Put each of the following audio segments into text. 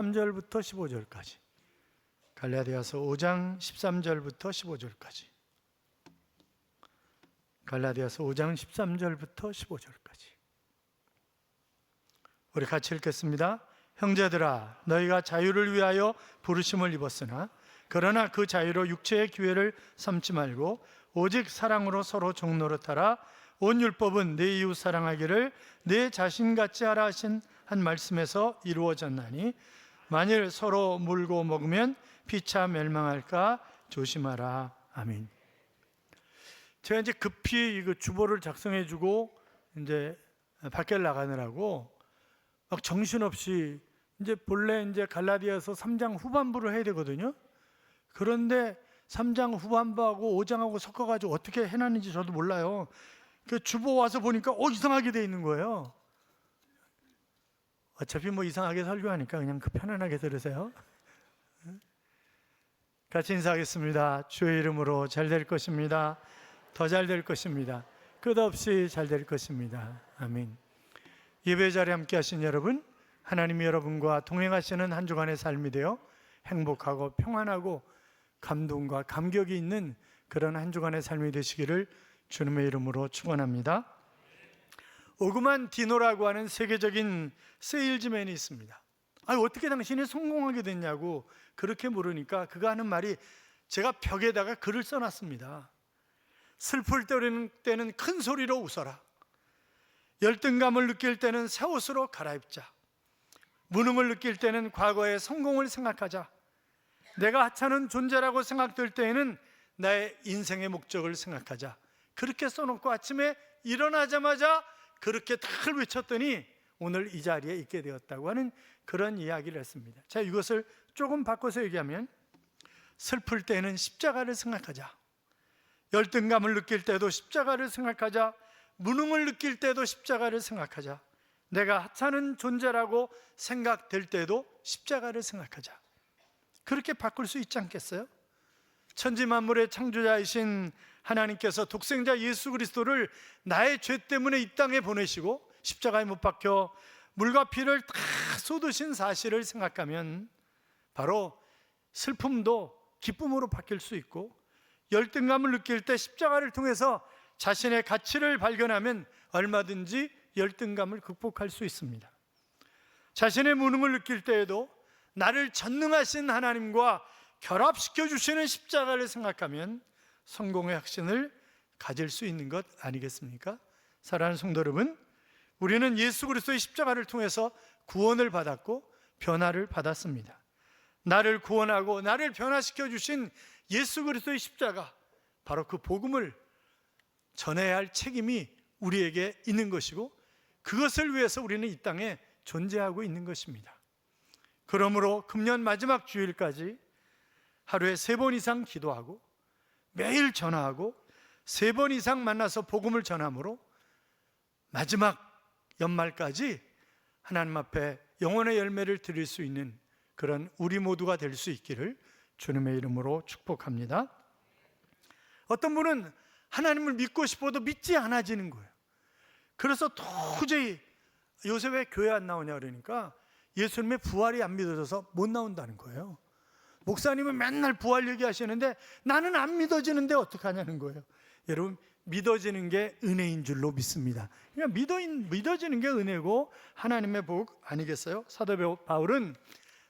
13절부터 15절까지. 갈라디아서 5장 13절부터 15절까지. 갈라디아서 5장 13절부터 15절까지. 우리 같이 읽겠습니다. 형제들아, 너희가 자유를 위하여 부르심을 입었으나 그러나 그 자유로 육체의 기회를 삼지 말고 오직 사랑으로 서로 종노릇하라. 온 율법은 내 이웃 사랑하기를 내 자신같이 하라 하신 한 말씀에서 이루어졌나니 만일 서로 물고 먹으면 피차 멸망할까 조심하라. 아멘. 제가 이제 급히 이거 주보를 작성해주고 이제 밖에 나가느라고 막 정신없이 이제 본래 이제 갈라디아서 3장 후반부를 해야 되거든요. 그런데 3장 후반부하고 5장하고 섞어가지고 어떻게 해놨는지 저도 몰라요. 그 주보 와서 보니까 이상하게 돼 있는 거예요. 어차피 뭐 이상하게 설교하니까 그냥 그 편안하게 들으세요. 같이 인사하겠습니다. 주의 이름으로 잘 될 것입니다. 더 잘 될 것입니다. 끝없이 잘 될 것입니다. 아멘. 예배 자리에 함께 하신 여러분, 하나님이 여러분과 동행하시는 한 주간의 삶이 되어 행복하고 평안하고 감동과 감격이 있는 그런 한 주간의 삶이 되시기를 주님의 이름으로 축원합니다. 오그만 디노라고 하는 세계적인 세일즈맨이 있습니다. 어떻게 당신이 성공하게 됐냐고 그렇게 물으니까 그가 하는 말이, 제가 벽에다가 글을 써놨습니다. 슬플 때는 큰 소리로 웃어라. 열등감을 느낄 때는 새 옷으로 갈아입자. 무능을 느낄 때는 과거의 성공을 생각하자. 내가 하찮은 존재라고 생각될 때에는 나의 인생의 목적을 생각하자. 그렇게 써놓고 아침에 일어나자마자 그렇게 다 외쳤더니 오늘 이 자리에 있게 되었다고 하는 그런 이야기를 했습니다. 자, 이것을 조금 바꿔서 얘기하면, 슬플 때는 십자가를 생각하자. 열등감을 느낄 때도 십자가를 생각하자. 무능을 느낄 때도 십자가를 생각하자. 내가 하찮은 존재라고 생각될 때도 십자가를 생각하자. 그렇게 바꿀 수 있지 않겠어요? 천지 만물의 창조자이신 하나님께서 독생자 예수 그리스도를 나의 죄 때문에 이 땅에 보내시고 십자가에 못 박혀 물과 피를 다 쏟으신 사실을 생각하면 바로 슬픔도 기쁨으로 바뀔 수 있고, 열등감을 느낄 때 십자가를 통해서 자신의 가치를 발견하면 얼마든지 열등감을 극복할 수 있습니다. 자신의 무능을 느낄 때에도 나를 전능하신 하나님과 결합시켜 주시는 십자가를 생각하면 성공의 확신을 가질 수 있는 것 아니겠습니까? 사랑하는 성도 여러분, 우리는 예수 그리스도의 십자가를 통해서 구원을 받았고 변화를 받았습니다. 나를 구원하고 나를 변화시켜 주신 예수 그리스도의 십자가, 바로 그 복음을 전해야 할 책임이 우리에게 있는 것이고, 그것을 위해서 우리는 이 땅에 존재하고 있는 것입니다. 그러므로 금년 마지막 주일까지 하루에 3번 이상 기도하고 매일 전화하고 3번 이상 만나서 복음을 전함으로 마지막 연말까지 하나님 앞에 영혼의 열매를 드릴 수 있는 그런 우리 모두가 될 수 있기를 주님의 이름으로 축복합니다. 어떤 분은 하나님을 믿고 싶어도 믿지 않아지는 거예요. 그래서 도저히 요새 왜 교회 안 나오냐 그러니까 예수님의 부활이 안 믿어져서 못 나온다는 거예요. 목사님은 맨날 부활 얘기하시는데 나는 안 믿어지는데 어떡하냐는 거예요. 여러분, 믿어지는 게 은혜인 줄로 믿습니다. 그러니까 믿어지는 게 은혜고 하나님의 복 아니겠어요? 사도 바울은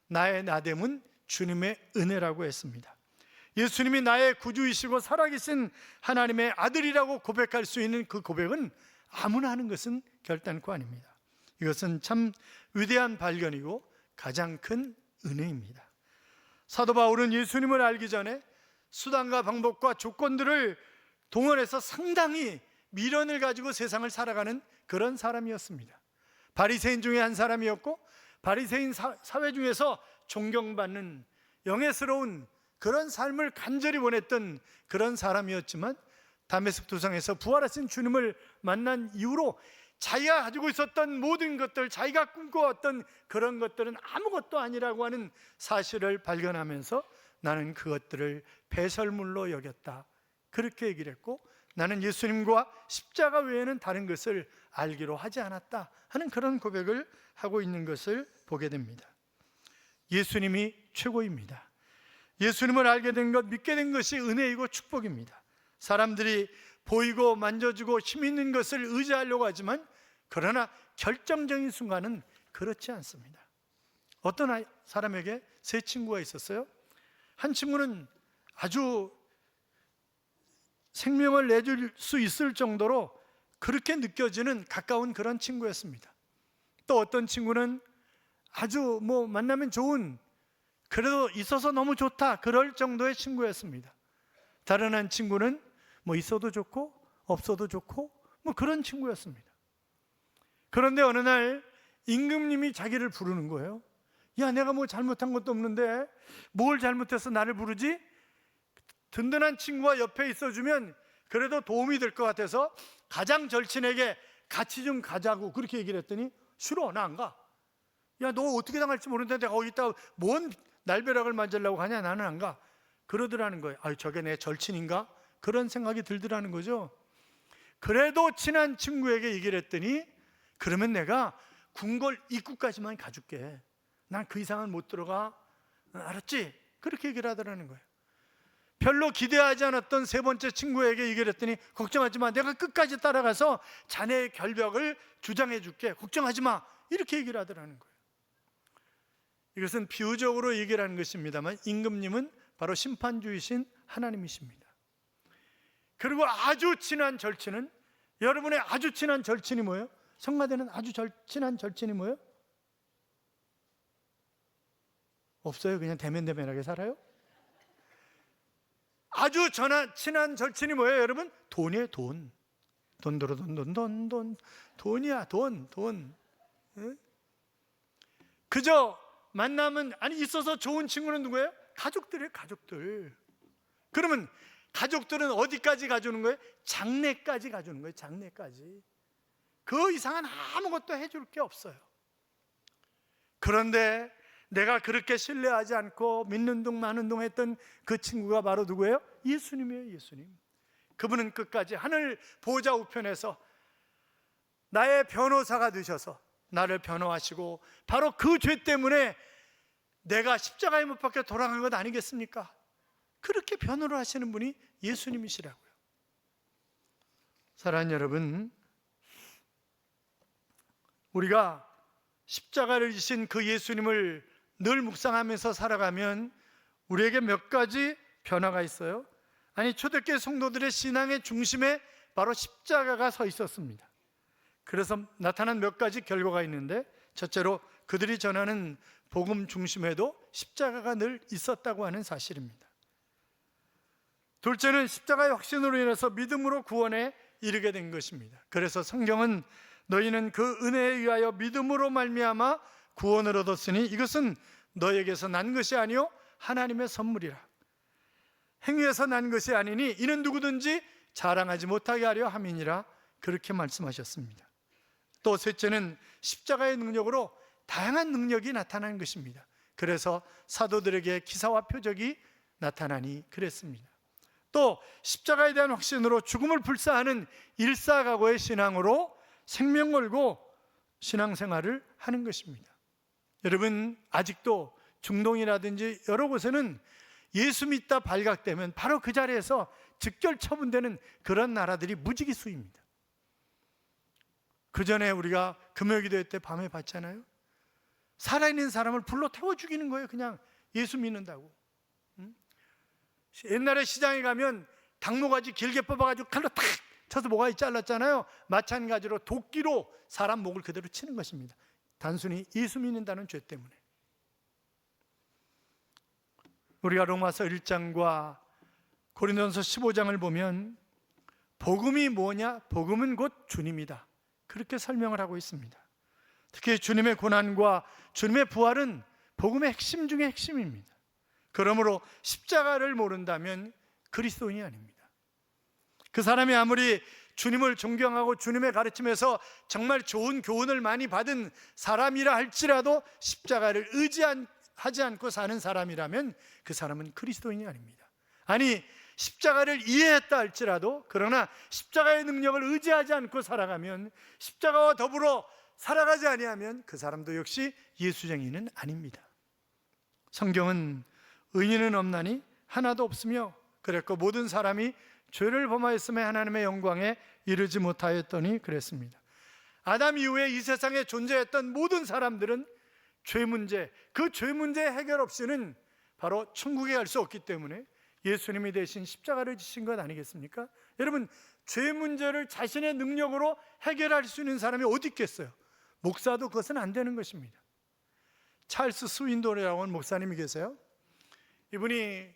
나의 나됨은 주님의 은혜라고 했습니다. 예수님이 나의 구주이시고 살아계신 하나님의 아들이라고 고백할 수 있는 그 고백은 아무나 하는 것은 결단코 아닙니다. 이것은 참 위대한 발견이고 가장 큰 은혜입니다. 사도 바울은 예수님을 알기 전에 수단과 방법과 조건들을 동원해서 상당히 미련을 가지고 세상을 살아가는 그런 사람이었습니다. 바리새인 중에 한 사람이었고, 바리새인 사회 중에서 존경받는 영예스러운 그런 삶을 간절히 원했던 그런 사람이었지만, 다메섹 도상에서 부활하신 주님을 만난 이후로 자기가 가지고 있었던 모든 것들, 자기가 꿈꿔왔던 그런 것들은 아무것도 아니라고 하는 사실을 발견하면서 나는 그것들을 배설물로 여겼다, 그렇게 얘기를 했고, 나는 예수님과 십자가 외에는 다른 것을 알기로 하지 않았다 하는 그런 고백을 하고 있는 것을 보게 됩니다. 예수님이 최고입니다. 예수님을 알게 된 것, 믿게 된 것이 은혜이고 축복입니다. 사람들이 보이고 만져주고 힘 있는 것을 의지하려고 하지만, 그러나 결정적인 순간은 그렇지 않습니다. 어떤 사람에게 세 친구가 있었어요. 한 친구는 아주 생명을 내줄 수 있을 정도로 그렇게 느껴지는 가까운 그런 친구였습니다. 또 어떤 친구는 아주 만나면 좋은, 그래도 있어서 너무 좋다, 그럴 정도의 친구였습니다. 다른 한 친구는 있어도 좋고 없어도 좋고 그런 친구였습니다. 그런데 어느 날 임금님이 자기를 부르는 거예요. 야, 내가 잘못한 것도 없는데 뭘 잘못해서 나를 부르지? 든든한 친구가 옆에 있어주면 그래도 도움이 될 것 같아서 가장 절친에게 같이 좀 가자고 그렇게 얘기를 했더니, 싫어, 나 안 가. 야, 너 어떻게 당할지 모르는데 내가 거기다가 뭔 날벼락을 맞으려고 가냐, 나는 안 가. 그러더라는 거예요. 저게 내 절친인가? 그런 생각이 들더라는 거죠. 그래도 친한 친구에게 얘기를 했더니, 그러면 내가 궁궐 입구까지만 가줄게. 난 그 이상은 못 들어가. 알았지? 그렇게 얘기를 하더라는 거예요. 별로 기대하지 않았던 세 번째 친구에게 얘기를 했더니, 걱정하지 마, 내가 끝까지 따라가서 자네의 결벽을 주장해 줄게. 걱정하지 마. 이렇게 얘기를 하더라는 거예요. 이것은 비유적으로 얘기를 하는 것입니다만, 임금님은 바로 심판주이신 하나님이십니다. 그리고 아주 친한 절친은, 여러분의 아주 친한 절친이 뭐예요? 성가대는 아주 친한 절친이 뭐예요? 없어요? 그냥 대면대면하게 살아요? 아주 친한 절친이 뭐예요, 여러분? 돈이에요, 돈. 돈이야, 돈. 응? 그저 만나면, 있어서 좋은 친구는 누구예요? 가족들이에요, 가족들. 그러면 가족들은 어디까지 가주는 거예요? 장례까지 가주는 거예요, 장례까지. 그 이상은 아무것도 해줄 게 없어요. 그런데 내가 그렇게 신뢰하지 않고 믿는 둥 마는 둥 했던 그 친구가 바로 누구예요? 예수님이에요, 예수님. 그분은 끝까지 하늘 보좌 우편에서 나의 변호사가 되셔서 나를 변호하시고, 바로 그 죄 때문에 내가 십자가에 못 박혀 돌아간 것 아니겠습니까? 그렇게 변호를 하시는 분이 예수님이시라고요. 사랑하는 여러분, 우리가 십자가를 지신 그 예수님을 늘 묵상하면서 살아가면 우리에게 몇 가지 변화가 있어요. 초대교회 성도들의 신앙의 중심에 바로 십자가가 서 있었습니다. 그래서 나타난 몇 가지 결과가 있는데, 첫째로 그들이 전하는 복음 중심에도 십자가가 늘 있었다고 하는 사실입니다. 둘째는 십자가의 확신으로 인해서 믿음으로 구원에 이르게 된 것입니다. 그래서 성경은 너희는 그 은혜에 의하여 믿음으로 말미암아 구원을 얻었으니 이것은 너에게서 난 것이 아니요 하나님의 선물이라. 행위에서 난 것이 아니니 이는 누구든지 자랑하지 못하게 하려 함이니라. 그렇게 말씀하셨습니다. 또 셋째는 십자가의 능력으로 다양한 능력이 나타나는 것입니다. 그래서 사도들에게 기사와 표적이 나타나니 그랬습니다. 또 십자가에 대한 확신으로 죽음을 불사하는 일사각오의 신앙으로 생명 걸고 신앙생활을 하는 것입니다. 여러분, 아직도 중동이라든지 여러 곳에는 예수 믿다 발각되면 바로 그 자리에서 즉결 처분되는 그런 나라들이 무지기수입니다. 그 전에 우리가 금요기도회 때 밤에 봤잖아요. 살아있는 사람을 불러 태워 죽이는 거예요. 그냥 예수 믿는다고. 옛날에 시장에 가면 당모가지 길게 뽑아가지고 칼로 탁 쳐서 모가지 잘랐잖아요. 마찬가지로 도끼로 사람 목을 그대로 치는 것입니다. 단순히 예수 믿는다는 죄 때문에. 우리가 로마서 1장과 고린도전서 15장을 보면 복음이 뭐냐? 복음은 곧 주님이다. 그렇게 설명을 하고 있습니다. 특히 주님의 고난과 주님의 부활은 복음의 핵심 중의 핵심입니다. 그러므로 십자가를 모른다면 그리스도인이 아닙니다. 그 사람이 아무리 주님을 존경하고 주님의 가르침에서 정말 좋은 교훈을 많이 받은 사람이라 할지라도 십자가를 의지하지 않고 사는 사람이라면 그 사람은 그리스도인이 아닙니다. 십자가를 이해했다 할지라도, 그러나 십자가의 능력을 의지하지 않고 살아가면, 십자가와 더불어 살아가지 아니하면 그 사람도 역시 예수쟁이는 아닙니다. 성경은 의인은 없나니 하나도 없으며 그랬고 모든 사람이 죄를 범하였음에 하나님의 영광에 이르지 못하였더니 그랬습니다. 아담 이후에 이 세상에 존재했던 모든 사람들은 죄 문제, 그 죄 문제 해결 없이는 바로 천국에 갈 수 없기 때문에 예수님이 대신 십자가를 지신 것 아니겠습니까? 여러분, 죄 문제를 자신의 능력으로 해결할 수 있는 사람이 어디 있겠어요? 목사도 그것은 안 되는 것입니다. 찰스 스윈도라고 하는 목사님이 계세요. 이분이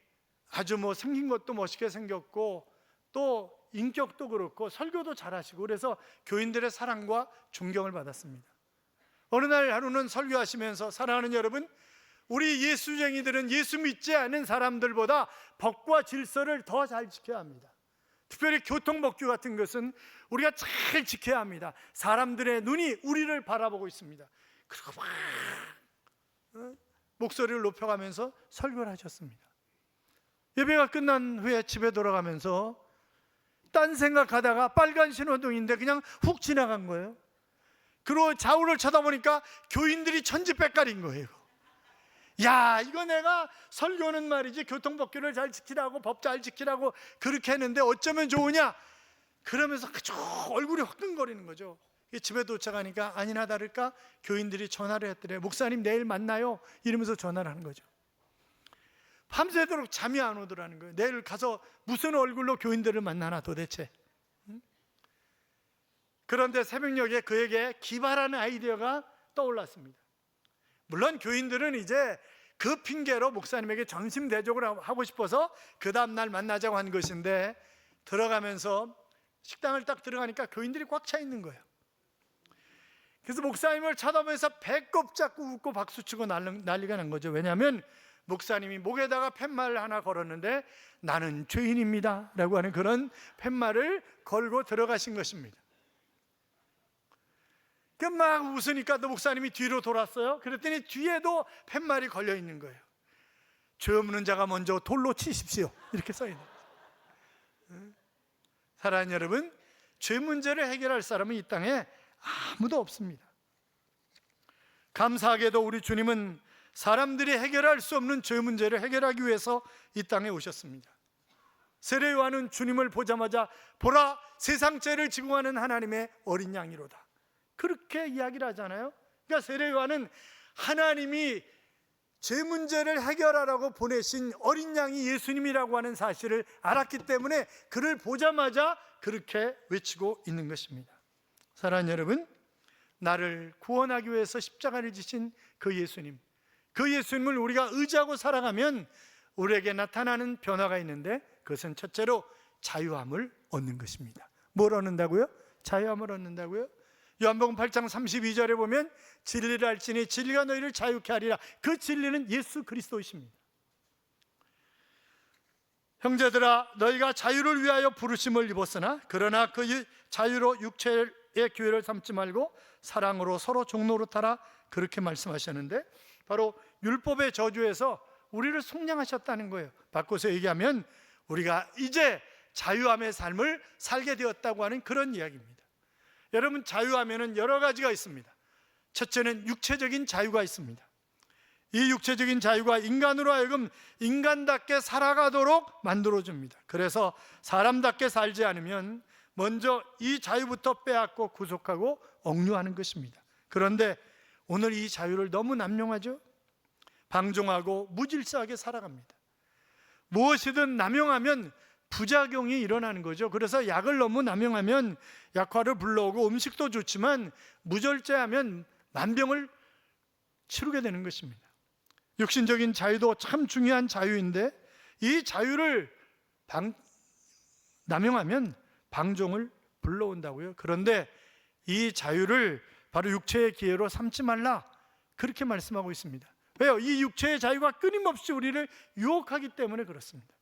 아주 생긴 것도 멋있게 생겼고 또 인격도 그렇고 설교도 잘하시고 그래서 교인들의 사랑과 존경을 받았습니다. 어느 날 하루는 설교하시면서 사랑하는 여러분, 우리 예수쟁이들은 예수 믿지 않은 사람들보다 법과 질서를 더 잘 지켜야 합니다. 특별히 교통법규 같은 것은 우리가 잘 지켜야 합니다. 사람들의 눈이 우리를 바라보고 있습니다. 그리고 막 목소리를 높여가면서 설교를 하셨습니다. 예배가 끝난 후에 집에 돌아가면서 딴 생각하다가 빨간 신호등인데 그냥 훅 지나간 거예요. 그리고 좌우를 쳐다보니까 교인들이 천지백갈인 거예요. 야, 이거 내가 설교는 말이지 교통법규를 잘 지키라고 법 잘 지키라고 그렇게 했는데 어쩌면 좋으냐, 그러면서 그저 얼굴이 화끈거리는 거죠. 집에 도착하니까 아니나 다를까 교인들이 전화를 했더래. 목사님 내일 만나요 이러면서 전화를 하는 거죠. 밤새도록 잠이 안 오더라는 거예요. 내일 가서 무슨 얼굴로 교인들을 만나나 도대체. 그런데 새벽녘에 그에게 기발한 아이디어가 떠올랐습니다. 물론 교인들은 이제 그 핑계로 목사님에게 점심 대접을 하고 싶어서 그 다음날 만나자고 한 것인데, 들어가면서 식당을 딱 들어가니까 교인들이 꽉 차 있는 거예요. 그래서 목사님을 쳐다보면서 배꼽 잡고 웃고 박수치고 난리가 난 거죠. 왜냐하면 목사님이 목에다가 팻말을 하나 걸었는데 나는 죄인입니다 라고 하는 그런 팻말을 걸고 들어가신 것입니다. 그 막 웃으니까 또 목사님이 뒤로 돌았어요. 그랬더니 뒤에도 팻말이 걸려 있는 거예요. 죄 없는 자가 먼저 돌로 치십시오 이렇게 써 있는 거예요. 사랑하는 여러분, 죄 문제를 해결할 사람은 이 땅에 아무도 없습니다. 감사하게도 우리 주님은 사람들이 해결할 수 없는 죄 문제를 해결하기 위해서 이 땅에 오셨습니다. 세례 요한은 주님을 보자마자 보라, 세상 죄를 지고 가는 하나님의 어린 양이로다 그렇게 이야기를 하잖아요. 그러니까 세례 요한은 하나님이 죄 문제를 해결하라고 보내신 어린 양이 예수님이라고 하는 사실을 알았기 때문에 그를 보자마자 그렇게 외치고 있는 것입니다. 사랑하는 여러분, 나를 구원하기 위해서 십자가를 지신 그 예수님, 그 예수님을 우리가 의지하고 살아가면 우리에게 나타나는 변화가 있는데, 그것은 첫째로 자유함을 얻는 것입니다. 뭘 얻는다고요? 자유함을 얻는다고요? 요한복음 8장 32절에 보면 진리를 알지니 진리가 너희를 자유케 하리라. 그 진리는 예수 그리스도이십니다. 형제들아, 너희가 자유를 위하여 부르심을 입었으나 그러나 그 자유로 육체의 기회를 삼지 말고 사랑으로 서로 종노릇하라 그렇게 말씀하셨는데, 바로 율법의 저주에서 우리를 속량하셨다는 거예요. 바꿔서 얘기하면 우리가 이제 자유함의 삶을 살게 되었다고 하는 그런 이야기입니다. 여러분, 자유하면은 여러 가지가 있습니다. 첫째는 육체적인 자유가 있습니다. 이 육체적인 자유가 인간으로 하여금 인간답게 살아가도록 만들어줍니다. 그래서 사람답게 살지 않으면 먼저 이 자유부터 빼앗고 구속하고 억류하는 것입니다. 그런데 오늘 이 자유를 너무 남용하죠. 방종하고 무질서하게 살아갑니다. 무엇이든 남용하면 부작용이 일어나는 거죠. 그래서 약을 너무 남용하면 약화를 불러오고 음식도 좋지만 무절제하면 만병을 치르게 되는 것입니다. 육신적인 자유도 참 중요한 자유인데 이 자유를 남용하면 방종을 불러온다고요. 그런데 이 자유를 바로 육체의 기회로 삼지 말라 그렇게 말씀하고 있습니다. 왜요? 이 육체의 자유가 끊임없이 우리를 유혹하기 때문에 그렇습니다.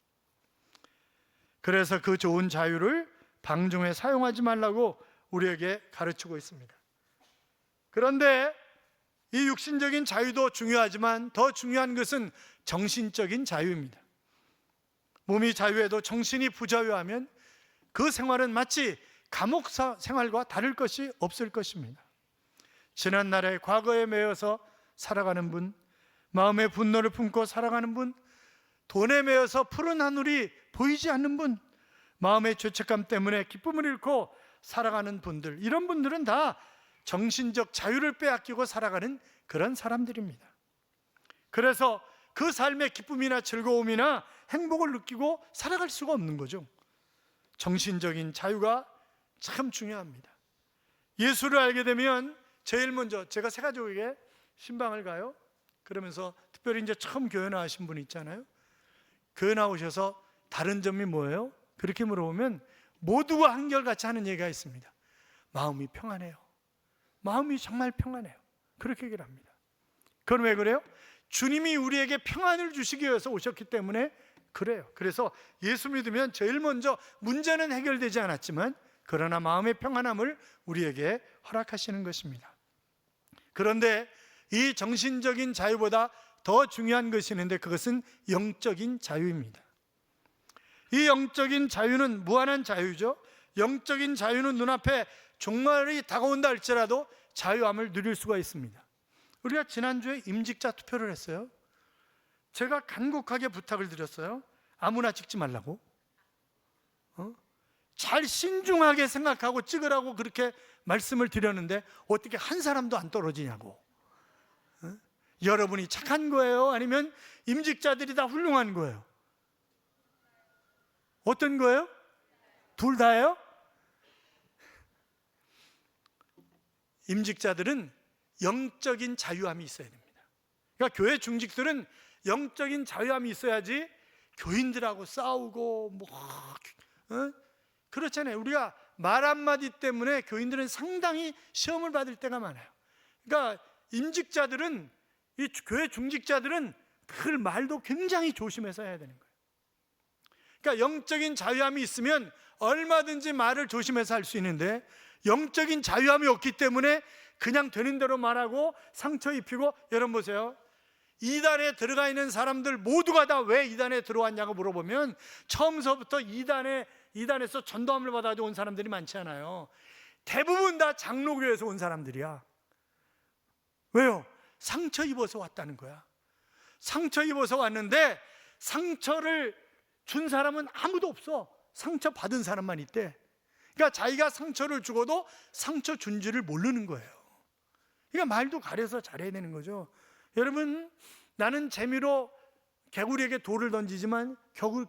그래서 그 좋은 자유를 방종에 사용하지 말라고 우리에게 가르치고 있습니다. 그런데 이 육신적인 자유도 중요하지만 더 중요한 것은 정신적인 자유입니다. 몸이 자유해도 정신이 부자유하면 그 생활은 마치 감옥 생활과 다를 것이 없을 것입니다. 지난날에 과거에 매여서 살아가는 분, 마음의 분노를 품고 살아가는 분, 돈에 매여서 푸른 하늘이 보이지 않는 분, 마음의 죄책감 때문에 기쁨을 잃고 살아가는 분들, 이런 분들은 다 정신적 자유를 빼앗기고 살아가는 그런 사람들입니다. 그래서 그 삶의 기쁨이나 즐거움이나 행복을 느끼고 살아갈 수가 없는 거죠. 정신적인 자유가 참 중요합니다. 예수를 알게 되면 제일 먼저, 제가 새 가족에게 신방을 가요. 그러면서 특별히 이제 처음 교회 나오신 분 있잖아요. 교회 나오셔서 다른 점이 뭐예요? 그렇게 물어보면 모두가 한결같이 하는 얘기가 있습니다. 마음이 평안해요. 마음이 정말 평안해요. 그렇게 얘기를 합니다. 그건 왜 그래요? 주님이 우리에게 평안을 주시기 위해서 오셨기 때문에 그래요. 그래서 예수 믿으면 제일 먼저 문제는 해결되지 않았지만 그러나 마음의 평안함을 우리에게 허락하시는 것입니다. 그런데 이 정신적인 자유보다 더 중요한 것이 있는데 그것은 영적인 자유입니다. 이 영적인 자유는 무한한 자유죠. 영적인 자유는 눈앞에 종말이 다가온다 할지라도 자유함을 누릴 수가 있습니다. 우리가 지난주에 임직자 투표를 했어요. 제가 간곡하게 부탁을 드렸어요. 아무나 찍지 말라고. 잘 신중하게 생각하고 찍으라고 그렇게 말씀을 드렸는데 어떻게 한 사람도 안 떨어지냐고. 여러분이 착한 거예요? 아니면 임직자들이 다 훌륭한 거예요? 어떤 거예요? 둘 다예요? 임직자들은 영적인 자유함이 있어야 됩니다. 그러니까 교회 중직들은 영적인 자유함이 있어야지 교인들하고 싸우고 그렇잖아요. 우리가 말 한마디 때문에 교인들은 상당히 시험을 받을 때가 많아요. 그러니까 임직자들은, 이 교회 중직자들은 그 말도 굉장히 조심해서 해야 되는 거예요. 그러니까 영적인 자유함이 있으면 얼마든지 말을 조심해서 할 수 있는데 영적인 자유함이 없기 때문에 그냥 되는 대로 말하고 상처 입히고, 여러분 보세요. 이단에 들어가 있는 사람들 모두가 다 왜 이단에 들어왔냐고 물어보면 처음서부터 이단에서 전도함을 받아서 온 사람들이 많지 않아요. 대부분 다 장로교에서 온 사람들이야. 왜요? 상처 입어서 왔다는 거야. 상처 입어서 왔는데 상처를 준 사람은 아무도 없어. 상처 받은 사람만 있대. 그러니까 자기가 상처를 주고도 상처 준 줄을 모르는 거예요. 그러니까 말도 가려서 잘해야 되는 거죠. 여러분, 나는 재미로 개구리에게 돌을 던지지만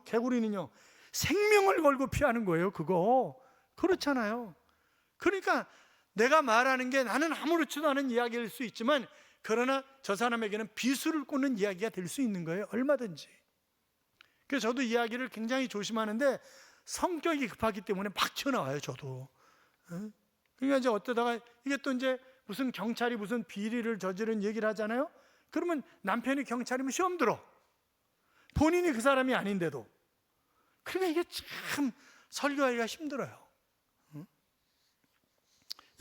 개구리는요 생명을 걸고 피하는 거예요. 그거 그렇잖아요. 그러니까 내가 말하는 게 나는 아무렇지도 않은 이야기일 수 있지만 그러나 저 사람에게는 비수를 꽂는 이야기가 될 수 있는 거예요. 얼마든지. 그래서 저도 이야기를 굉장히 조심하는데 성격이 급하기 때문에 막 튀어나와요. 저도. 그러니까 이제 어쩌다가 이게 또 이제 무슨 경찰이 무슨 비리를 저지른 얘기를 하잖아요. 그러면 남편이 경찰이면 시험 들어. 본인이 그 사람이 아닌데도. 그러니까 이게 참 설교하기가 힘들어요.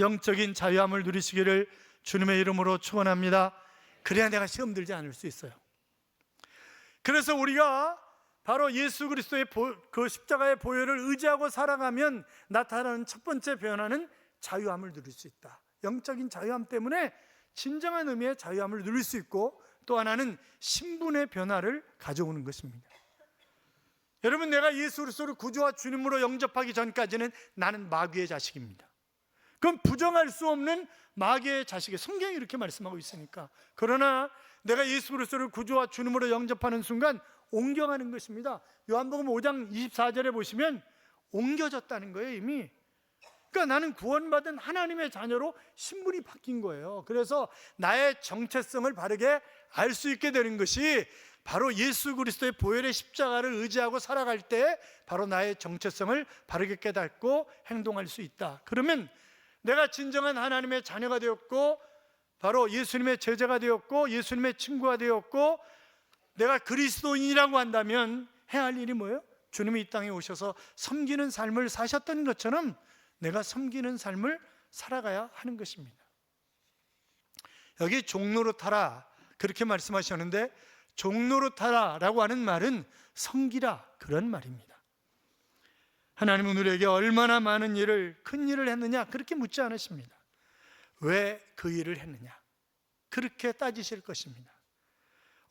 영적인 자유함을 누리시기를 주님의 이름으로 축원합니다. 그래야 내가 시험 들지 않을 수 있어요. 그래서 우리가 바로 예수 그리스도의 그 십자가의 보혈을 의지하고 살아가면 나타나는 첫 번째 변화는 자유함을 누릴 수 있다. 영적인 자유함 때문에 진정한 의미의 자유함을 누릴 수 있고, 또 하나는 신분의 변화를 가져오는 것입니다. 여러분, 내가 예수 그리스도를 구주와 주님으로 영접하기 전까지는 나는 마귀의 자식입니다. 그건 부정할 수 없는 마귀의 자식이에요. 성경이 이렇게 말씀하고 있으니까. 그러나 내가 예수 그리스도를 구주와 주님으로 영접하는 순간 옮겨가는 것입니다. 요한복음 5장 24절에 보시면 옮겨졌다는 거예요. 이미. 그러니까 나는 구원받은 하나님의 자녀로 신분이 바뀐 거예요. 그래서 나의 정체성을 바르게 알 수 있게 되는 것이 바로 예수 그리스도의 보혈의 십자가를 의지하고 살아갈 때 바로 나의 정체성을 바르게 깨닫고 행동할 수 있다. 그러면 내가 진정한 하나님의 자녀가 되었고 바로 예수님의 제자가 되었고 예수님의 친구가 되었고 내가 그리스도인이라고 한다면 해야 할 일이 뭐예요? 주님이 이 땅에 오셔서 섬기는 삶을 사셨던 것처럼 내가 섬기는 삶을 살아가야 하는 것입니다. 여기 종노릇하라 그렇게 말씀하셨는데, 종노릇하라라고 하는 말은 섬기라 그런 말입니다. 하나님은 우리에게 얼마나 많은 일을, 큰 일을 했느냐 그렇게 묻지 않으십니다. 왜 그 일을 했느냐 그렇게 따지실 것입니다.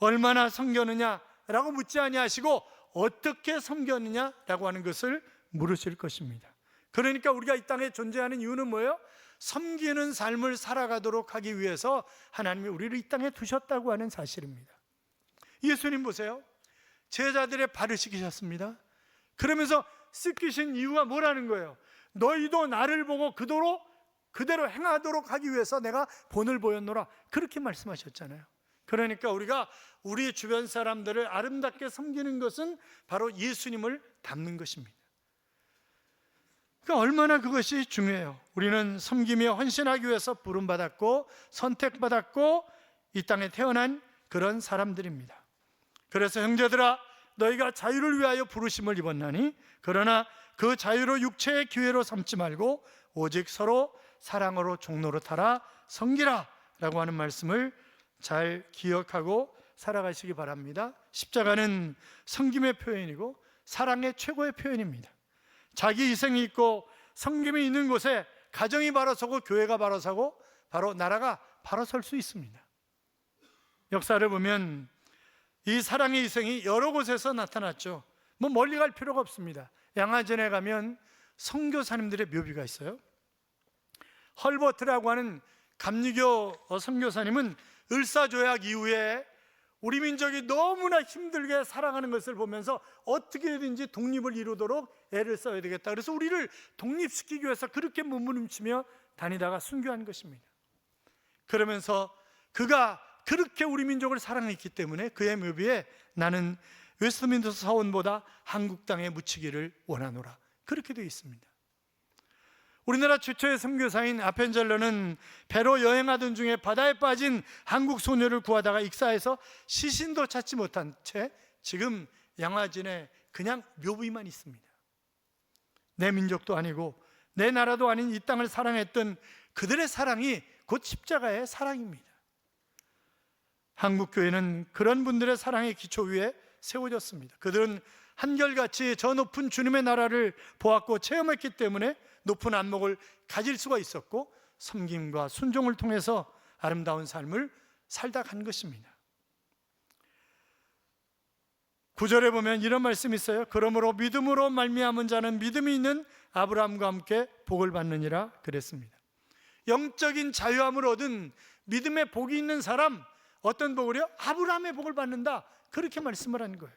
얼마나 섬겼느냐라고 묻지 아니하시고 어떻게 섬겼느냐라고 하는 것을 물으실 것입니다. 그러니까 우리가 이 땅에 존재하는 이유는 뭐예요? 섬기는 삶을 살아가도록 하기 위해서 하나님이 우리를 이 땅에 두셨다고 하는 사실입니다. 예수님 보세요. 제자들의 발을 씻기셨습니다. 그러면서 씻기신 이유가 뭐라는 거예요? 너희도 나를 보고 그대로 행하도록 하기 위해서 내가 본을 보였노라, 그렇게 말씀하셨잖아요. 그러니까 우리가 우리 주변 사람들을 아름답게 섬기는 것은 바로 예수님을 닮는 것입니다. 그러니까 얼마나 그것이 중요해요. 우리는 섬기며 헌신하기 위해서 부름받았고 선택받았고 이 땅에 태어난 그런 사람들입니다. 그래서 형제들아, 너희가 자유를 위하여 부르심을 입었나니 그러나 그 자유로 육체의 기회로 삼지 말고 오직 서로 사랑으로 종로로 타라 섬기라 라고 하는 말씀을 잘 기억하고 살아가시기 바랍니다. 십자가는 섬김의 표현이고 사랑의 최고의 표현입니다. 자기 희생이 있고 섬김이 있는 곳에 가정이 바로 서고 교회가 바로 서고 바로 나라가 바로 설 수 있습니다. 역사를 보면 이 사랑의 희생이 여러 곳에서 나타났죠. 멀리 갈 필요가 없습니다. 양화전에 가면 선교사님들의 묘비가 있어요. 헐버트라고 하는 감리교 선교사님은 을사조약 이후에 우리 민족이 너무나 힘들게 살아가는 것을 보면서 어떻게든지 독립을 이루도록 애를 써야 되겠다. 그래서 우리를 독립시키기 위해서 그렇게 몸부림치며 다니다가 순교한 것입니다. 그러면서 그가 그렇게 우리 민족을 사랑했기 때문에 그의 묘비에 나는 웨스트민스터 사원보다 한국 땅에 묻히기를 원하노라, 그렇게 되어 있습니다. 우리나라 최초의 선교사인 아펜젤러는 배로 여행하던 중에 바다에 빠진 한국 소녀를 구하다가 익사해서 시신도 찾지 못한 채 지금 양화진에 그냥 묘비만 있습니다. 내 민족도 아니고 내 나라도 아닌 이 땅을 사랑했던 그들의 사랑이 곧 십자가의 사랑입니다. 한국교회는 그런 분들의 사랑의 기초 위에 세워졌습니다. 그들은 한결같이 저 높은 주님의 나라를 보았고 체험했기 때문에 높은 안목을 가질 수가 있었고 섬김과 순종을 통해서 아름다운 삶을 살다 간 것입니다. 9절에 보면 이런 말씀이 있어요. 그러므로 믿음으로 말미암은 자는 믿음이 있는 아브라함과 함께 복을 받느니라 그랬습니다. 영적인 자유함을 얻은 믿음의 복이 있는 사람, 어떤 복을요? 아브라함의 복을 받는다, 그렇게 말씀을 한 거예요.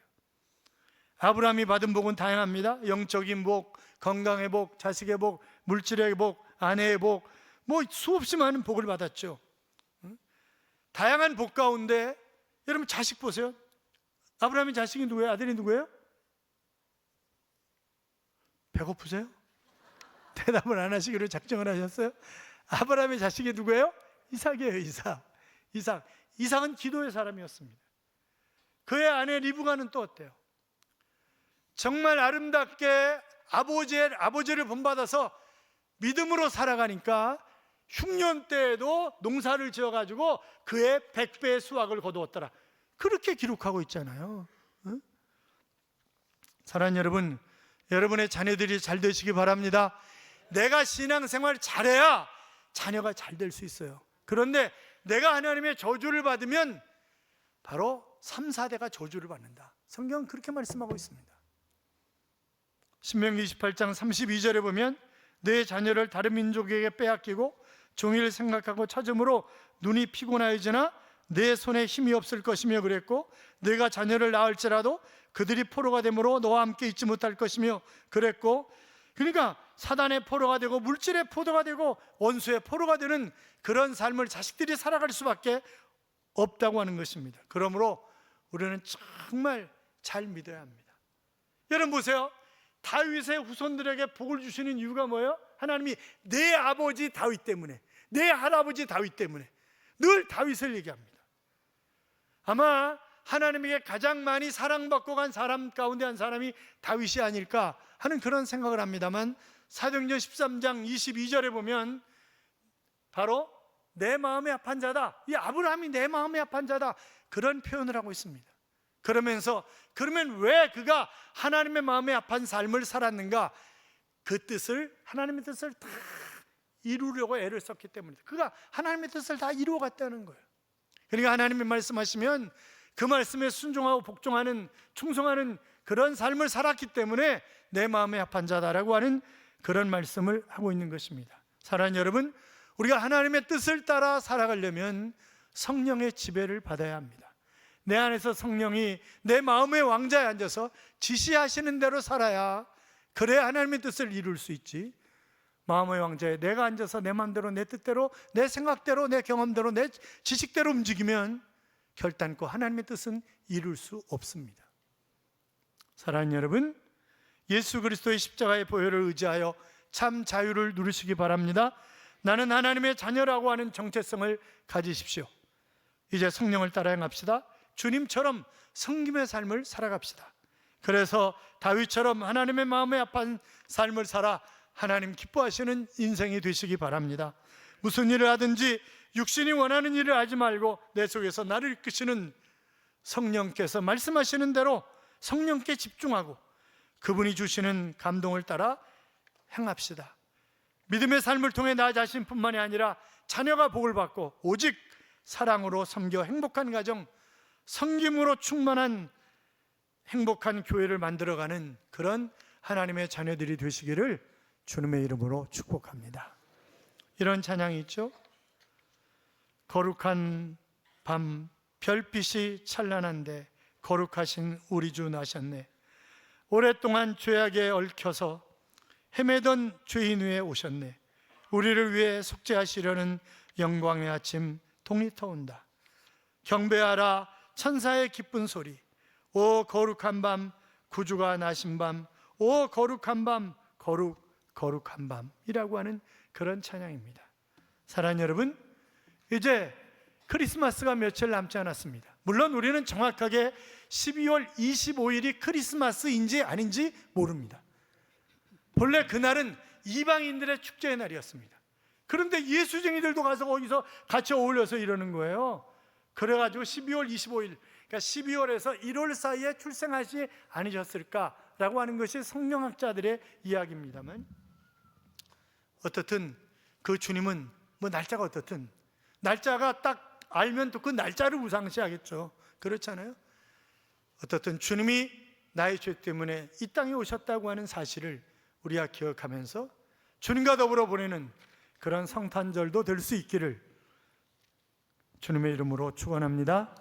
아브라함이 받은 복은 다양합니다. 영적인 복, 건강의 복, 자식의 복, 물질의 복, 아내의 복, 수없이 많은 복을 받았죠. 다양한 복 가운데 여러분 자식 보세요. 아브라함의 자식이 누구예요? 아들이 누구예요? 배고프세요? 대답을 안 하시기로 작정을 하셨어요? 아브라함의 자식이 누구예요? 이삭이에요. 이삭은 기도의 사람이었습니다. 그의 아내 리브가는 또 어때요? 정말 아름답게 아버지를 본받아서 믿음으로 살아가니까 흉년 때에도 농사를 지어가지고 그의 100배의 수확을 거두었더라, 그렇게 기록하고 있잖아요. 응? 사랑하는 여러분, 여러분의 자녀들이 잘 되시기 바랍니다. 내가 신앙생활 잘해야 자녀가 잘 될 수 있어요. 그런데 내가 하나님의 저주를 받으면 바로 3, 4대가 저주를 받는다. 성경은 그렇게 말씀하고 있습니다. 신명기 28장 32절에 보면 내 자녀를 다른 민족에게 빼앗기고 종일 생각하고 찾음으로 눈이 피곤하여지나 내 손에 힘이 없을 것이며 그랬고 내가 자녀를 낳을지라도 그들이 포로가 되므로 너와 함께 있지 못할 것이며 그랬고, 그러니까 사단의 포로가 되고 물질의 포로가 되고 원수의 포로가 되는 그런 삶을 자식들이 살아갈 수밖에 없다고 하는 것입니다. 그러므로 우리는 정말 잘 믿어야 합니다. 여러분 보세요. 다윗의 후손들에게 복을 주시는 이유가 뭐예요? 하나님이 내 아버지 다윗 때문에, 내 할아버지 다윗 때문에 늘 다윗을 얘기합니다. 아마 하나님에게 가장 많이 사랑받고 간 사람 가운데 한 사람이 다윗이 아닐까 하는 그런 생각을 합니다만, 사도행전 13장 22절에 보면 바로 내 마음의 합한 자다, 이 아브라함이 내 마음의 합한 자다, 그런 표현을 하고 있습니다. 그러면 왜 그가 하나님의 마음에 합한 삶을 살았는가? 그 뜻을, 하나님의 뜻을 다 이루려고 애를 썼기 때문에 그가 하나님의 뜻을 다 이루어갔다는 거예요. 그러니까 하나님이 말씀하시면 그 말씀에 순종하고 복종하는, 충성하는 그런 삶을 살았기 때문에 내 마음에 합한 자다라고 하는 그런 말씀을 하고 있는 것입니다. 사랑하는 여러분, 우리가 하나님의 뜻을 따라 살아가려면 성령의 지배를 받아야 합니다. 내 안에서 성령이 내 마음의 왕좌에 앉아서 지시하시는 대로 살아야, 그래야 하나님의 뜻을 이룰 수 있지. 마음의 왕좌에 내가 앉아서 내 마음대로, 내 뜻대로, 내 생각대로, 내 경험대로, 내 지식대로 움직이면 결단코 하나님의 뜻은 이룰 수 없습니다. 사랑하는 여러분, 예수 그리스도의 십자가의 보혈을 의지하여 참 자유를 누리시기 바랍니다. 나는 하나님의 자녀라고 하는 정체성을 가지십시오. 이제 성령을 따라 행합시다. 주님처럼 섬김의 삶을 살아갑시다. 그래서 다윗처럼 하나님의 마음에 합한 삶을 살아 하나님 기뻐하시는 인생이 되시기 바랍니다. 무슨 일을 하든지 육신이 원하는 일을 하지 말고 내 속에서 나를 이끄시는 성령께서 말씀하시는 대로 성령께 집중하고 그분이 주시는 감동을 따라 행합시다. 믿음의 삶을 통해 나 자신뿐만이 아니라 자녀가 복을 받고 오직 사랑으로 섬겨 행복한 가정, 섬김으로 충만한 행복한 교회를 만들어가는 그런 하나님의 자녀들이 되시기를 주님의 이름으로 축복합니다. 이런 찬양이 있죠. 거룩한 밤 별빛이 찬란한데 거룩하신 우리 주 나셨네. 오랫동안 죄악에 얽혀서 헤매던 죄인 위에 오셨네. 우리를 위해 속죄하시려는 영광의 아침 동이 터온다. 경배하라 천사의 기쁜 소리. 오 거룩한 밤 구주가 나신 밤, 오 거룩한 밤, 거룩한 밤이라고 하는 그런 찬양입니다. 사랑하는 여러분, 이제 크리스마스가 며칠 남지 않았습니다. 물론 우리는 정확하게 12월 25일이 크리스마스인지 아닌지 모릅니다. 본래 그날은 이방인들의 축제의 날이었습니다. 그런데 예수쟁이들도 가서 거기서 같이 어울려서 이러는 거예요. 그래가지고 12월 25일, 그러니까 12월에서 1월 사이에 출생하지 않으셨을까라고 하는 것이 성경학자들의 이야기입니다만, 어떻든 그 주님은 뭐 날짜가 어떻든 날짜가 딱 알면 또 그 날짜를 우상시하겠죠. 그렇잖아요. 어떻든 주님이 나의 죄 때문에 이 땅에 오셨다고 하는 사실을 우리가 기억하면서 주님과 더불어 보내는 그런 성탄절도 될 수 있기를 주님의 이름으로 축원합니다.